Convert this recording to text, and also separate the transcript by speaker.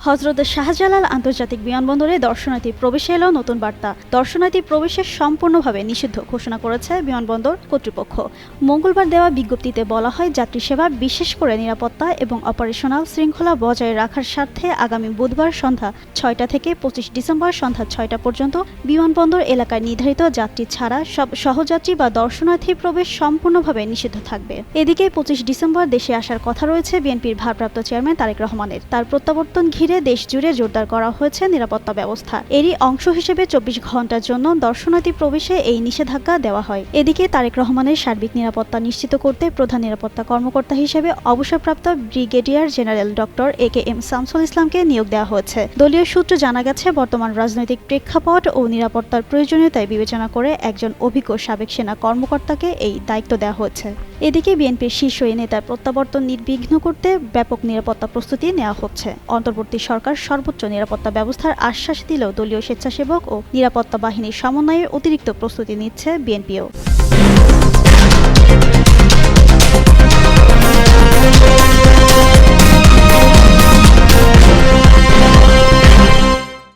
Speaker 1: হযরত শাহজালাল আন্তর্জাতিক বিমানবন্দরে দর্শনার্থী প্রবেশে এলো নতুন বার্তা। দর্শনার্থী প্রবেশে সম্পূর্ণভাবে নিষিদ্ধ ঘোষণা করেছে বিমানবন্দর কর্তৃপক্ষ। মঙ্গলবার দেওয়া বিজ্ঞপ্তিতে বলা হয়, যাত্রী সেবা, বিশেষ করে নিরাপত্তা এবং অপারেশনাল শৃঙ্খলা বজায় রাখার স্বার্থে আগামী বুধবার সন্ধ্যা ৬টা থেকে ২৫ ডিসেম্বর সন্ধ্যা ৬টা পর্যন্ত বিমানবন্দর এলাকায় নির্ধারিত যাত্রী ছাড়া সব সহযাত্রী বা দর্শনার্থী প্রবেশ সম্পূর্ণভাবে নিষিদ্ধ থাকবে। এদিকে ২৫ ডিসেম্বর দেশে আসার কথা রয়েছে বিএনপির ভারপ্রাপ্ত চেয়ারম্যান তারেক রহমানের। তার প্রত্যাবর্তন ঘিরে দেশ জুড়ে জোরদার করা হয়েছে নিরাপত্তা ব্যবস্থা। এরই অংশ হিসেবে ২৪ ঘণ্টার জন্য দর্শনার্থী প্রবেশে এই নিষেধাজ্ঞা দেওয়া হয়। এদিকে তারেক রহমানের সার্বিক নিরাপত্তা নিশ্চিত করতে প্রধান নিরাপত্তা কর্মকর্তা হিসেবে অবসরপ্রাপ্ত brigadier general doctor A K M. Shamsul ইসলামকে নিয়োগ দেওয়া হয়েছে। দলীয় সূত্রে জানা গেছে, বর্তমান রাজনৈতিক প্রেক্ষাপট ও নিরাপত্তার প্রয়োজনীয়তায় বিবেচনা করে একজন অভিজ্ঞ সাবেক সেনা কর্মকর্তাকে এই দায়িত্ব দেওয়া হয়েছে। এদিকে বিএনপির শীর্ষ এই নেতার প্রত্যাবর্তন নির্বিঘ্ন করতে ব্যাপক নিরাপত্তা প্রস্তুতি নেওয়া হচ্ছে। অন্তর্বর্তী সরকার সর্বোচ্চ নিরাপত্তা ব্যবস্থার আশ্বাস দিলেও দলীয় স্বেচ্ছাসেবক ও নিরাপত্তা বাহিনীর সমন্বয়ে অতিরিক্ত প্রস্তুতি নিচ্ছে বিএনপিও।